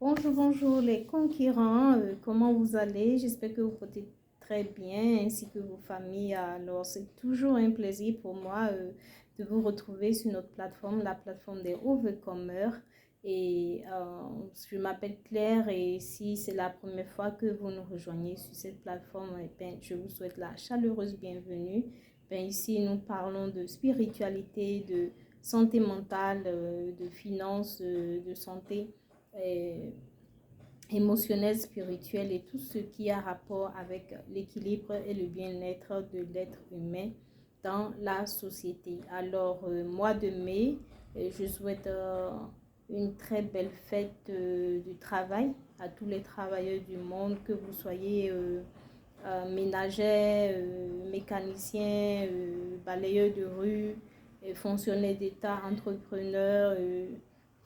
Bonjour, bonjour les concurrents, comment vous allez? J'espère que vous portez très bien ainsi que vos familles. Alors, c'est toujours un plaisir pour moi de vous retrouver sur notre plateforme, la plateforme des overcomers. Et je m'appelle Claire et si c'est la première fois que vous nous rejoignez sur cette plateforme, je vous souhaite la chaleureuse bienvenue. Ici, nous parlons de spiritualité, de santé mentale, de finances, de santé euh, émotionnel, spirituel et tout ce qui a rapport avec l'équilibre et le bien-être de l'être humain dans la société. Alors, mois de mai, je souhaite une très belle fête du travail à tous les travailleurs du monde, que vous soyez ménagers, mécaniciens, balayeurs de rue, fonctionnaires d'État, entrepreneurs,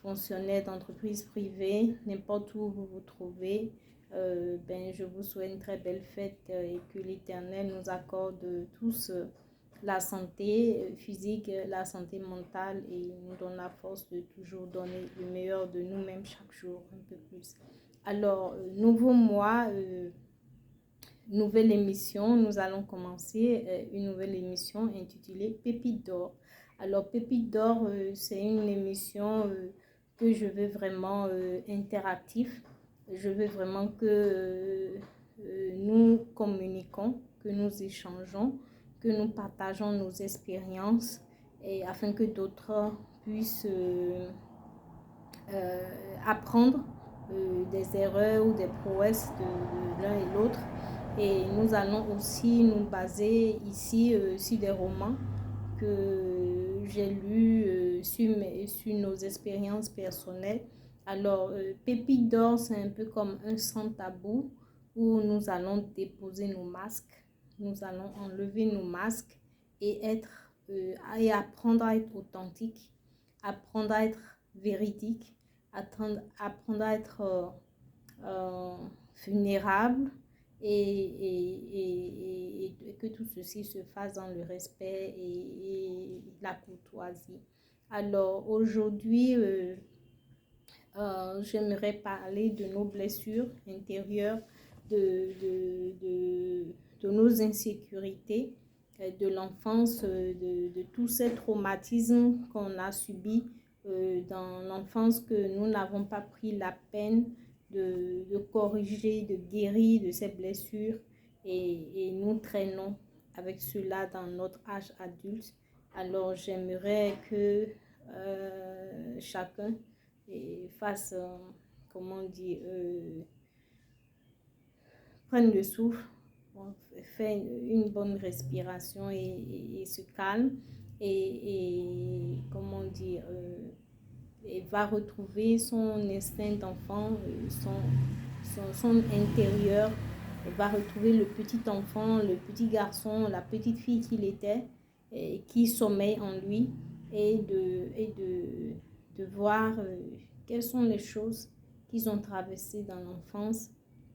fonctionnaires d'entreprises privées, n'importe où vous vous trouvez. Je vous souhaite une très belle fête et que l'Éternel nous accorde tous la santé physique, la santé mentale et nous donne la force de toujours donner le meilleur de nous-mêmes chaque jour, un peu plus. Alors, nouveau mois, nouvelle émission, nous allons commencer une nouvelle émission intitulée Pépites d'or. Alors, Pépites d'or, c'est une émission que je veux vraiment interactif. Je veux vraiment que nous communiquons, que nous échangeons, que nous partageons nos expériences et afin que d'autres puissent apprendre des erreurs ou des prouesses de l'un et l'autre. Et nous allons aussi nous baser ici sur des romans que j'ai lus sur nos expériences personnelles. Alors, Pépite d'or, c'est un peu comme un sans tabou où nous allons déposer nos masques, nous allons enlever nos masques et et apprendre à être authentique, apprendre à être véridique, apprendre à être vulnérable et que tout ceci se fasse dans le respect et la courtoisie. Alors aujourd'hui, j'aimerais parler de nos blessures intérieures, de nos insécurités, de l'enfance, de tous ces traumatismes qu'on a subis dans l'enfance que nous n'avons pas pris la peine de corriger, de guérir de ces blessures et nous traînons avec cela dans notre âge adulte. Alors j'aimerais que chacun fasse, comment dire, prenne le souffle, fait une bonne respiration et se calme comment dire, et va retrouver son instinct d'enfant, son intérieur, et va retrouver le petit enfant, le petit garçon, la petite fille qu'il était, et qui sommeille en lui, de voir quelles sont les choses qu'ils ont traversées dans l'enfance,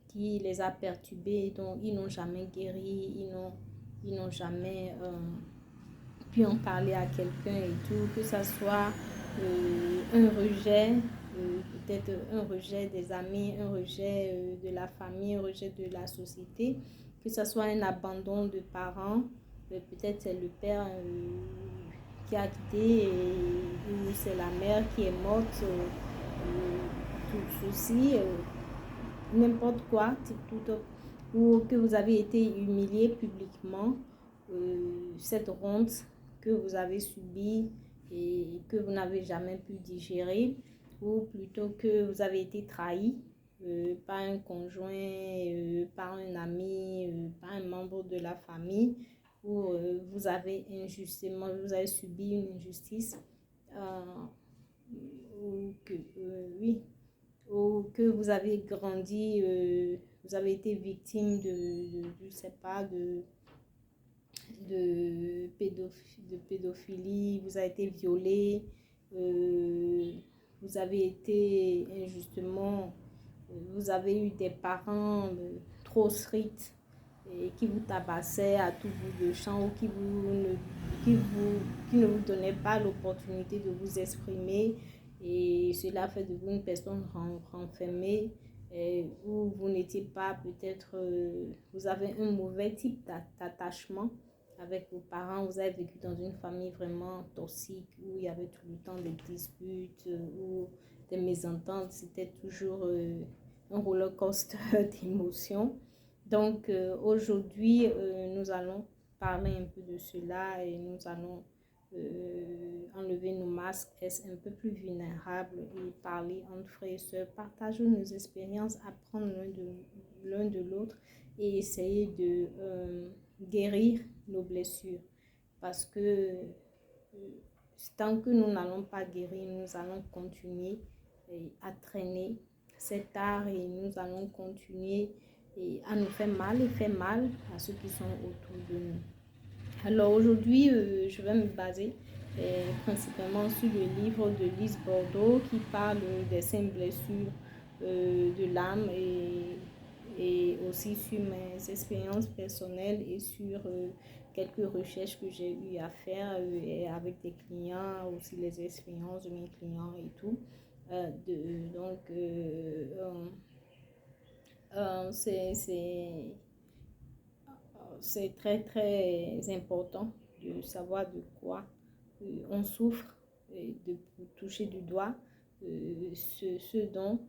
qui les a perturbés, dont ils n'ont jamais guéri, ils n'ont jamais pu en parler à quelqu'un et tout, que ça soit un rejet, peut-être un rejet des amis, un rejet de la famille, un rejet de la société, que ça soit un abandon de parents, peut-être c'est le père qui a quitté ou c'est la mère qui est morte, tout ceci, n'importe quoi, ou que vous avez été humilié publiquement, cette honte que vous avez subie et que vous n'avez jamais pu digérer, ou plutôt que vous avez été trahi par un conjoint, par un ami, par un membre de la famille, ou vous avez subi une injustice, oui, ou que vous avez grandi, vous avez été victime je sais pas, de pédophilie, vous avez été violé, vous avez été injustement, vous avez eu des parents trop stricts et qui vous tabassaient à tout bout de champ ou qui ne vous donnaient pas l'opportunité de vous exprimer et cela fait de vous une personne renfermée, où vous n'étiez pas peut-être, vous avez un mauvais type d'attachement avec vos parents, vous avez vécu dans une famille vraiment toxique où il y avait tout le temps des disputes, ou des mésententes, c'était toujours un roller coaster d'émotions. Donc aujourd'hui, nous allons parler un peu de cela et nous allons enlever nos masques, être un peu plus vulnérables et parler entre frères et sœurs, partager nos expériences, apprendre l'un de l'autre et essayer de guérir nos blessures. Parce que tant que nous n'allons pas guérir, nous allons continuer à traîner cet art et nous allons continuer à nous faire mal et faire mal à ceux qui sont autour de nous. Alors aujourd'hui, je vais me baser principalement sur le livre de Lise Bourbeau qui parle des 5 blessures de l'âme et aussi sur mes expériences personnelles et sur quelques recherches que j'ai eu à faire avec des clients, aussi les expériences de mes clients et tout. C'est très très important de savoir de quoi on souffre, de toucher du doigt ce dont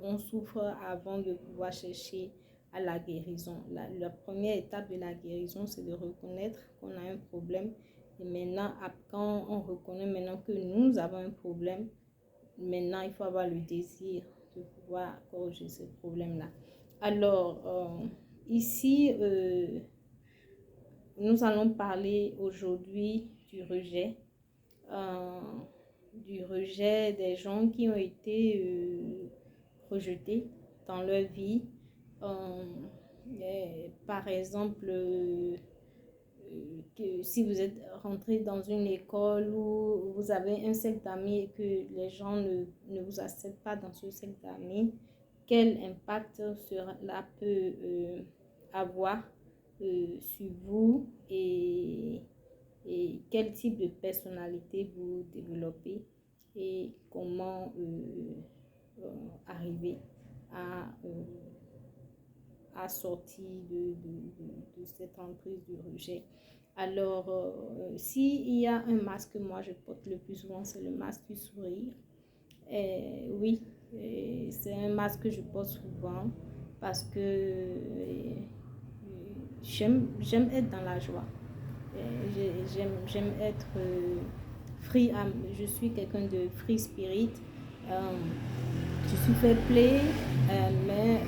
on souffre avant de pouvoir chercher à la guérison. La première étape de la guérison, c'est de reconnaître qu'on a un problème. Et maintenant, quand on reconnaît maintenant que nous avons un problème, maintenant il faut avoir le désir de pouvoir corriger ce problème-là. Alors, ici, nous allons parler aujourd'hui euh, du rejet des gens qui ont été rejetés dans leur vie. Par exemple, que si vous êtes rentré dans une école où vous avez un cercle d'amis et que les gens ne vous acceptent pas dans ce cercle d'amis, quel impact cela peut avoir sur vous et quel type de personnalité vous développez et comment arriver à, sortir de cette emprise du rejet. Alors, s'il y a un masque que moi je porte le plus souvent, c'est le masque du sourire. Oui, c'est un masque que je porte souvent parce que j'aime être dans la joie. J'aime être free. Je suis quelqu'un de free spirit. Je suis fair play, mais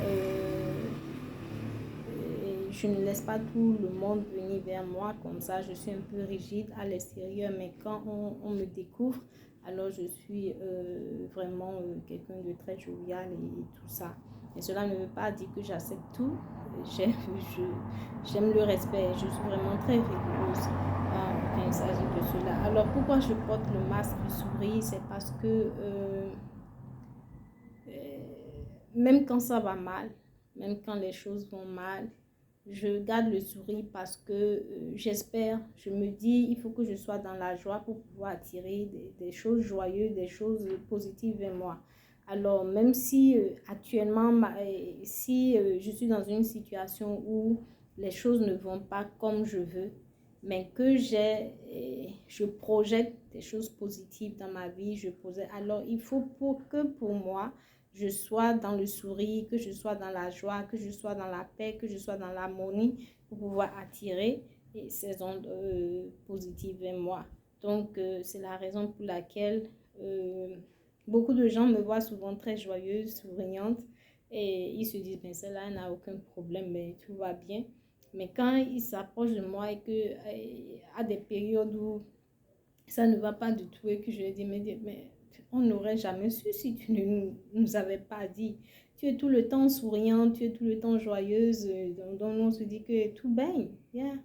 je ne laisse pas tout le monde venir vers moi comme ça. Je suis un peu rigide à l'extérieur, mais quand on me découvre, alors je suis vraiment quelqu'un de très jovial et tout ça. Et cela ne veut pas dire que j'accepte tout. J'aime le respect. Je suis vraiment très rigoureuse quand il s'agit de cela. Alors pourquoi je porte le masque du sourire? C'est parce que même quand ça va mal, même quand les choses vont mal, je garde le sourire parce que j'espère, je me dis, il faut que je sois dans la joie pour pouvoir attirer des choses joyeuses, des choses positives vers moi. Alors, même si actuellement, si je suis dans une situation où les choses ne vont pas comme je veux, mais que je projette des choses positives dans ma vie, alors il faut pour moi, je sois dans le sourire, que je sois dans la joie, que je sois dans la paix, que je sois dans l'harmonie pour pouvoir attirer ces ondes positives vers moi. Donc, c'est la raison pour laquelle beaucoup de gens me voient souvent très joyeuse, souriante et ils se disent, ben celle-là n'a aucun problème, mais tout va bien. Mais quand ils s'approchent de moi et que à des périodes où ça ne va pas du tout et que je leur dis, mais on n'aurait jamais su si tu ne nous avais pas dit. Tu es tout le temps souriante, tu es tout le temps joyeuse, donc on se dit que tout baigne. Yeah.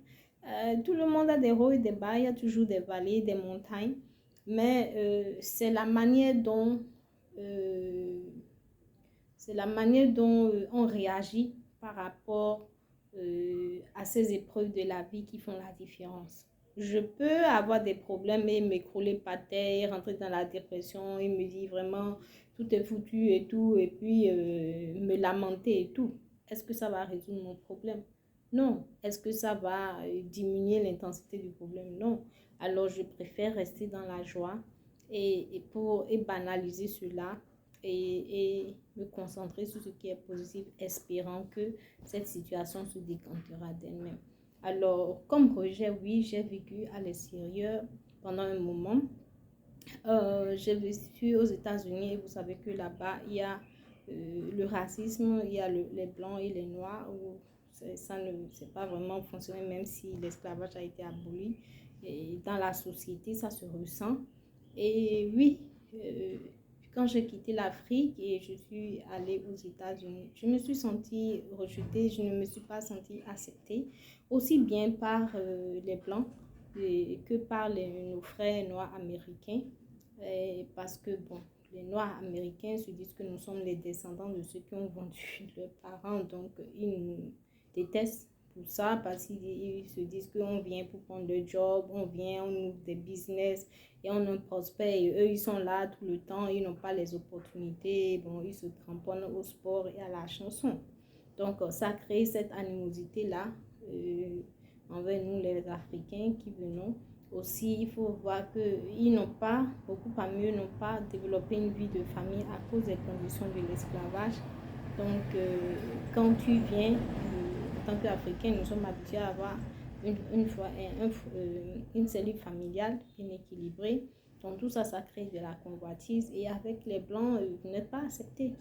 Tout le monde a des hauts et des bas, il y a toujours des vallées, des montagnes, mais c'est la manière dont on réagit par rapport à ces épreuves de la vie qui font la différence. je peux avoir des problèmes et m'écrouler par terre, rentrer dans la dépression et me dire vraiment tout est foutu et tout, et puis me lamenter et tout. Est-ce que ça va résoudre mon problème? Non. Est-ce que ça va diminuer l'intensité du problème? Non. Alors je préfère rester dans la joie et banaliser cela et me concentrer sur ce qui est positif, espérant que cette situation se décantera d'elle-même. Alors, comme projet, oui, j'ai vécu à l'extérieur pendant un moment. J'ai vécu aux États-Unis et vous savez que là-bas, il y a le racisme, il y a les blancs et les noirs, où ça ne s'est pas vraiment fonctionné, même si l'esclavage a été aboli. Et dans la société, ça se ressent. Et oui, euh, quand j'ai quitté l'Afrique et je suis allée aux États-Unis, je me suis sentie rejetée, je ne me suis pas sentie acceptée, aussi bien par les Blancs que par nos frères noirs américains. Parce que, bon, les Noirs américains se disent que nous sommes les descendants de ceux qui ont vendu leurs parents, donc ils nous détestent pour ça, parce qu'ils se disent qu'on vient pour prendre le job, on vient, on ouvre des business et on en prospère, et eux, ils sont là tout le temps, ils n'ont pas les opportunités, bon, ils se cramponnent au sport et à la chanson. Donc, ça crée cette animosité-là envers nous, les Africains qui venons. Aussi, il faut voir qu'ils n'ont pas, beaucoup parmi eux n'ont pas développé une vie de famille à cause des conditions de l'esclavage. Donc, quand tu viens, en tant qu'Africain, nous sommes habitués à avoir une cellule familiale bien équilibrée. Donc, tout ça, ça crée de la convoitise. Et avec les Blancs, vous n'êtes pas acceptés.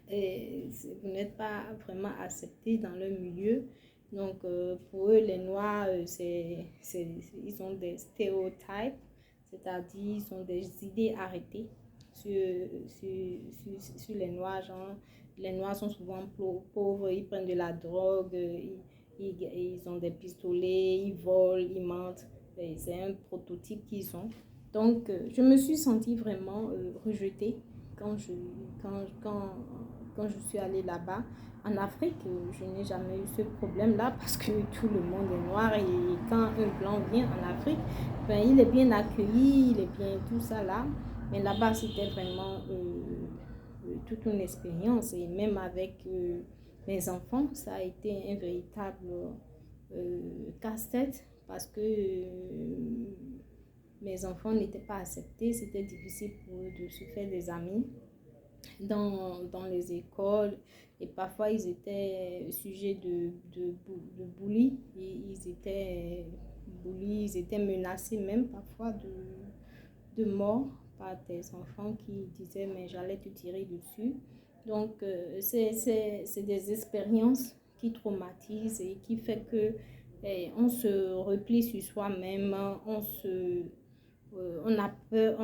Vous n'êtes pas vraiment acceptés dans le milieu. Donc, pour eux, les Noirs, ils ont des stéréotypes, c'est-à-dire ils ont des idées arrêtées sur les Noirs. Genre, les Noirs sont souvent pauvres, ils prennent de la drogue, ils ont des pistolets, ils volent, ils mentent. C'est un prototype qu'ils ont. Donc, je me suis sentie vraiment rejetée quand quand je suis allée là-bas. En Afrique, je n'ai jamais eu ce problème-là parce que tout le monde est noir et quand un blanc vient en Afrique, ben, il est bien accueilli, il est bien tout ça là. Mais là-bas, c'était vraiment toute une expérience et même avec mes enfants, ça a été un véritable casse-tête parce que mes enfants n'étaient pas acceptés, c'était difficile pour eux de se faire des amis dans les écoles et parfois ils étaient sujets de bully, ils étaient menacés même parfois de mort par des enfants qui disaient mais j'allais te tirer dessus. Donc c'est des expériences qui traumatisent et qui fait que on se replie sur soi-même, on a peur,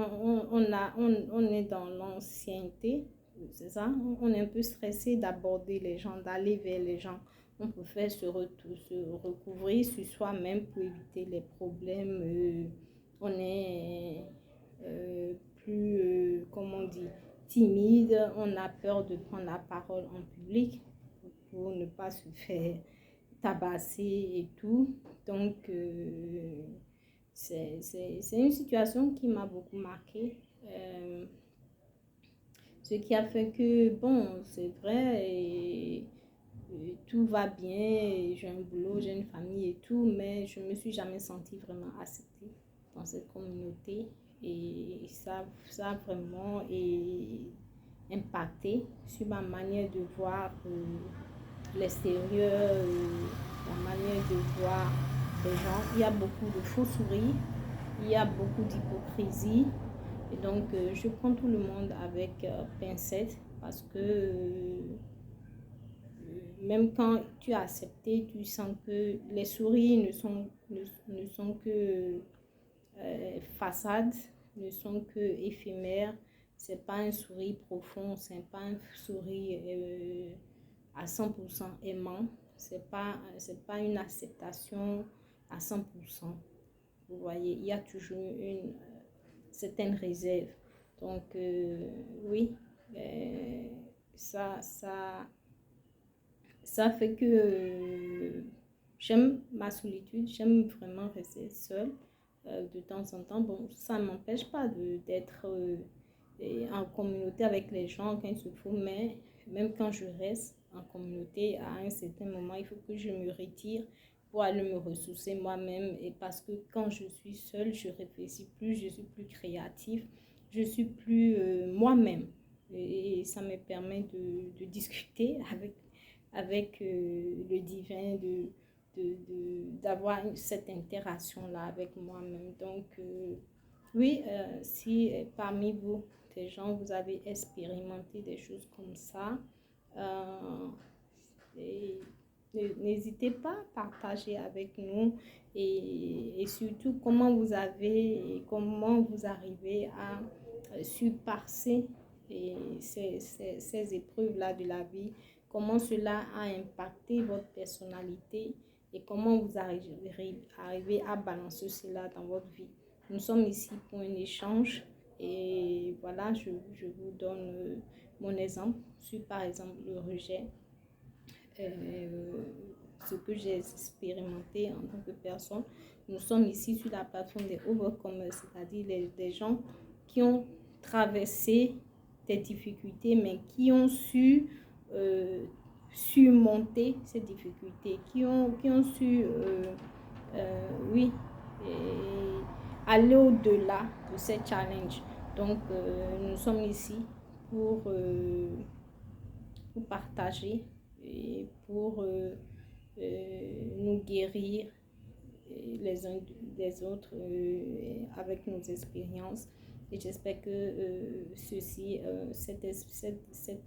on est dans l'ancienneté, c'est ça, on est un peu stressé d'aborder les gens, d'aller vers les gens. On préfère se recouvrir sur soi-même pour éviter les problèmes. On est plus, comment on dit, timide, on a peur de prendre la parole en public pour ne pas se faire tabasser et tout. Donc, c'est une situation qui m'a beaucoup marquée. Ce qui a fait que, bon, c'est vrai, tout va bien, j'ai un boulot, j'ai une famille et tout, mais je ne me suis jamais sentie vraiment acceptée dans cette communauté. Et ça a vraiment impacté sur ma manière de voir l'extérieur, la manière de voir les gens. Il y a beaucoup de faux sourires, il y a beaucoup d'hypocrisie. Et donc, je prends tout le monde avec pincette parce que même quand tu as accepté, tu sens que les sourires ne sont que façades, ne sont que éphémères. C'est pas un sourire profond, c'est pas un sourire à 100% aimant. C'est pas une acceptation à 100%. Vous voyez, il y a toujours une certaine réserve. Donc, oui, ça fait que j'aime ma solitude, j'aime vraiment rester seule de temps en temps. Bon, ça ne m'empêche pas d'être en communauté avec les gens quand il se faut, mais même quand je reste en communauté, à un certain moment, il faut que je me retire pour aller me ressourcer moi-même. Et parce que quand je suis seule, je réfléchis plus, je suis plus créative, je suis plus moi-même. Et ça me permet de discuter avec le divin, d'avoir cette interaction-là avec moi-même. Donc, oui, si parmi vous, des gens, vous avez expérimenté des choses comme ça, euh, n'hésitez pas à partager avec nous et surtout comment vous arrivez à surpasser ces épreuves-là de la vie, comment cela a impacté votre personnalité et comment vous arrivez à balancer cela dans votre vie. Nous sommes ici pour un échange et voilà, je vous donne mon exemple sur par exemple le rejet, ce que j'ai expérimenté en tant que personne. Nous sommes ici sur la plateforme des overcomers, c'est-à-dire des gens qui ont traversé des difficultés, mais qui ont su surmonter ces difficultés, qui ont su, oui, et aller au-delà de ces challenges. Donc, nous sommes ici pour, pour partager et pour nous guérir les uns des autres avec nos expériences. Et j'espère que cette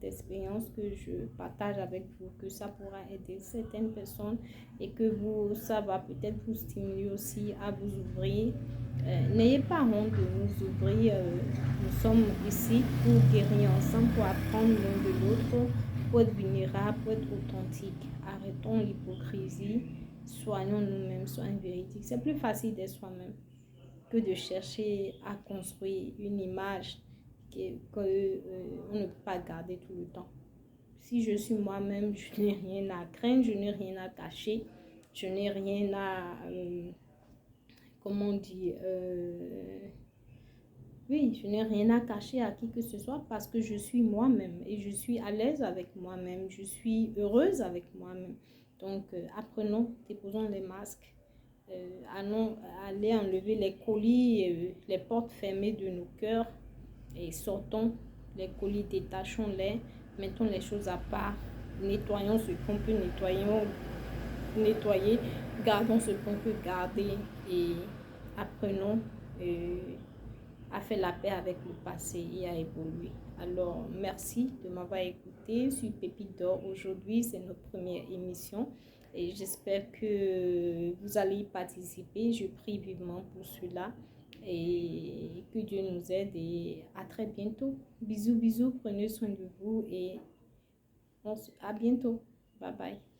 expérience que je partage avec vous, que ça pourra aider certaines personnes et que ça va peut-être vous stimuler aussi à vous ouvrir. N'ayez pas honte de nous ouvrir. Nous sommes ici pour guérir ensemble, pour apprendre l'un de l'autre, pour être vulnérable, pour être authentique. Arrêtons l'hypocrisie. Soyons nous-mêmes, soyons véridiques. C'est plus facile d'être soi-même que de chercher à construire une image qu'on ne peut pas garder tout le temps. Si je suis moi-même, je n'ai rien à craindre, je n'ai rien à cacher, je n'ai rien à, comment on dit, oui, je n'ai rien à cacher à qui que ce soit parce que je suis moi-même et je suis à l'aise avec moi-même, je suis heureuse avec moi-même. Donc, apprenons, déposons les masques, allez enlever les colis, les portes fermées de nos cœurs et sortons les colis, détachons-les, mettons les choses à part, nettoyons ce qu'on peut nettoyer, gardons ce qu'on peut garder et apprenons à faire la paix avec le passé et à évoluer. Alors, merci de m'avoir écouté sur Pépite d'Or. Aujourd'hui, c'est notre première émission et j'espère que vous allez y participer. Je prie vivement pour cela et que Dieu nous aide et à très bientôt. Bisous, bisous, prenez soin de vous et à bientôt. Bye bye.